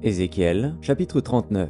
Ézéchiel, chapitre 39.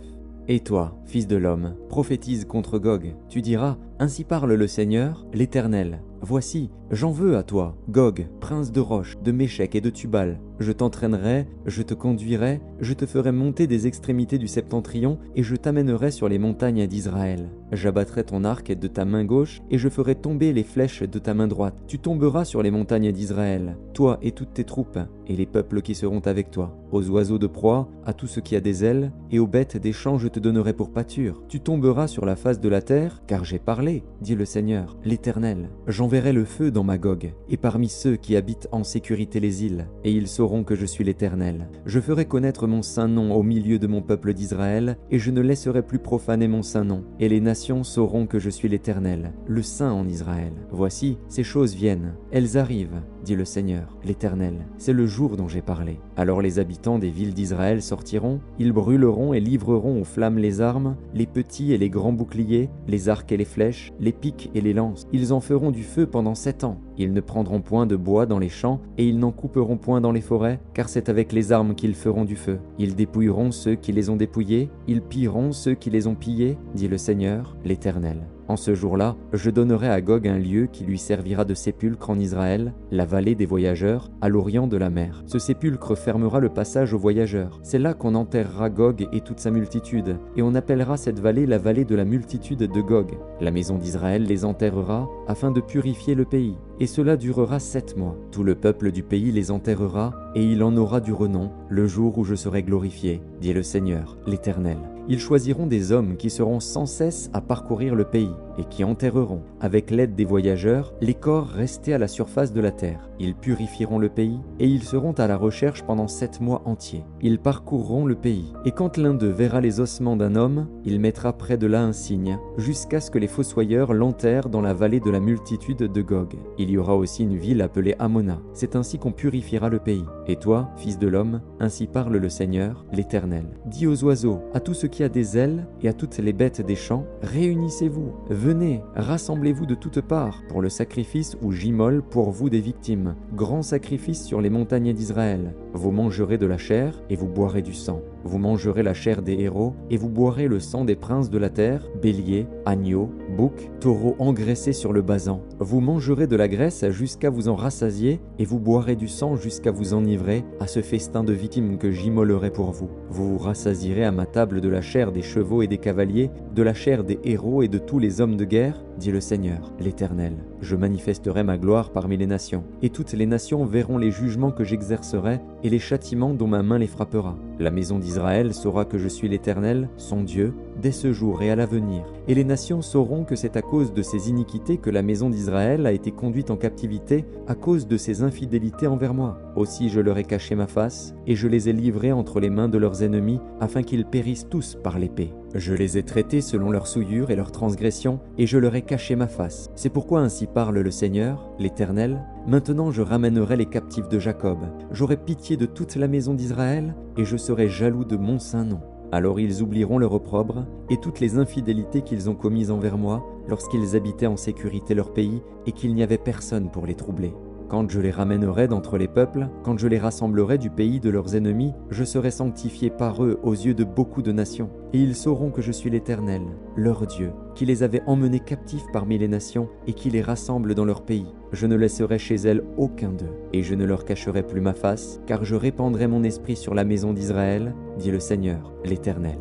Et toi, fils de l'homme, prophétise contre Gog. Tu diras, ainsi parle le Seigneur, l'Éternel. Voici, j'en veux à toi, Gog, prince de Roche, de Méchec et de Tubal. Je t'entraînerai, je te conduirai, je te ferai monter des extrémités du septentrion, et je t'amènerai sur les montagnes d'Israël. J'abattrai ton arc de ta main gauche, et je ferai tomber les flèches de ta main droite. Tu tomberas sur les montagnes d'Israël, toi et toutes tes troupes, et les peuples qui seront avec toi. Aux oiseaux de proie, à tout ce qui a des ailes, et aux bêtes des champs je te donnerai pour pâture. Tu tomberas sur la face de la terre, car j'ai parlé, dit le Seigneur, l'Éternel. J'enverrai le feu dans Magog, et parmi ceux qui habitent en sécurité les îles, et ils sauront que je suis l'Éternel. Je ferai connaître mon saint nom au milieu de mon peuple d'Israël, et je ne laisserai plus profaner mon saint nom. Et les nations sauront que je suis l'Éternel, le Saint en Israël. Voici, ces choses viennent, elles arrivent, dit le Seigneur, l'Éternel. C'est le jour dont j'ai parlé. Alors les habitants des villes d'Israël sortiront, ils brûleront et livreront aux flammes les armes, les petits et les grands boucliers, les arcs et les flèches, les pics et les lances. Ils en feront du feu pendant 7 ans. Ils ne prendront point de bois dans les champs, et ils n'en couperont point dans les forêts, car c'est avec les armes qu'ils feront du feu. Ils dépouilleront ceux qui les ont dépouillés, ils pilleront ceux qui les ont pillés, dit le Seigneur, l'Éternel. En ce jour-là, je donnerai à Gog un lieu qui lui servira de sépulcre en Israël, la vallée des voyageurs, à l'orient de la mer. Ce sépulcre fermera le passage aux voyageurs. C'est là qu'on enterrera Gog et toute sa multitude, et on appellera cette vallée la vallée de la multitude de Gog. La maison d'Israël les enterrera, afin de purifier le pays. Et cela durera 7 mois. Tout le peuple du pays les enterrera, et il en aura du renom, le jour où je serai glorifié, dit le Seigneur, l'Éternel. Ils choisiront des hommes qui seront sans cesse à parcourir le pays, et qui enterreront, avec l'aide des voyageurs, les corps restés à la surface de la terre. Ils purifieront le pays, et ils seront à la recherche pendant 7 mois entiers. Ils parcourront le pays, et quand l'un d'eux verra les ossements d'un homme, il mettra près de là un signe, jusqu'à ce que les fossoyeurs l'enterrent dans la vallée de la multitude de Gog. Il y aura aussi une ville appelée Amona. C'est ainsi qu'on purifiera le pays. Et toi, fils de l'homme, ainsi parle le Seigneur, l'Éternel. Dis aux oiseaux, à tout ce qui a des ailes, et à toutes les bêtes des champs, réunissez-vous, venez, rassemblez-vous de toutes parts, pour le sacrifice où j'immole pour vous des victimes, grand sacrifice sur les montagnes d'Israël. Vous mangerez de la chair, et vous boirez du sang. Vous mangerez la chair des héros, et vous boirez le sang des princes de la terre, béliers, agneaux, boucs, taureaux engraissés sur le basan. Vous mangerez de la graisse jusqu'à vous en rassasier, et vous boirez du sang jusqu'à vous enivrer, à ce festin de victimes que j'immolerai pour vous. Vous vous rassasierez à ma table de la chair des chevaux et des cavaliers, de la chair des héros et de tous les hommes de guerre, dit le Seigneur, l'Éternel. Je manifesterai ma gloire parmi les nations, et toutes les nations verront les jugements que j'exercerai et les châtiments dont ma main les frappera. La maison d'Israël saura que je suis l'Éternel, son Dieu, dès ce jour et à l'avenir. Et les nations sauront que c'est à cause de ses iniquités que la maison d'Israël a été conduite en captivité, à cause de ses infidélités envers moi. Aussi je leur ai caché ma face, et je les ai livrés entre les mains de leurs ennemis, afin qu'ils périssent tous par l'épée. Je les ai traités selon leurs souillures et leurs transgressions, et je leur ai caché ma face. C'est pourquoi ainsi parle le Seigneur, l'Éternel. Maintenant je ramènerai les captifs de Jacob. J'aurai pitié de toute la maison d'Israël, et je serai jaloux de mon saint nom. Alors ils oublieront leur opprobre et toutes les infidélités qu'ils ont commises envers moi lorsqu'ils habitaient en sécurité leur pays et qu'il n'y avait personne pour les troubler. Quand je les ramènerai d'entre les peuples, quand je les rassemblerai du pays de leurs ennemis, je serai sanctifié par eux aux yeux de beaucoup de nations. Et ils sauront que je suis l'Éternel, leur Dieu, qui les avait emmenés captifs parmi les nations et qui les rassemble dans leur pays. Je ne laisserai chez elles aucun d'eux, et je ne leur cacherai plus ma face, car je répandrai mon esprit sur la maison d'Israël, dit le Seigneur, l'Éternel.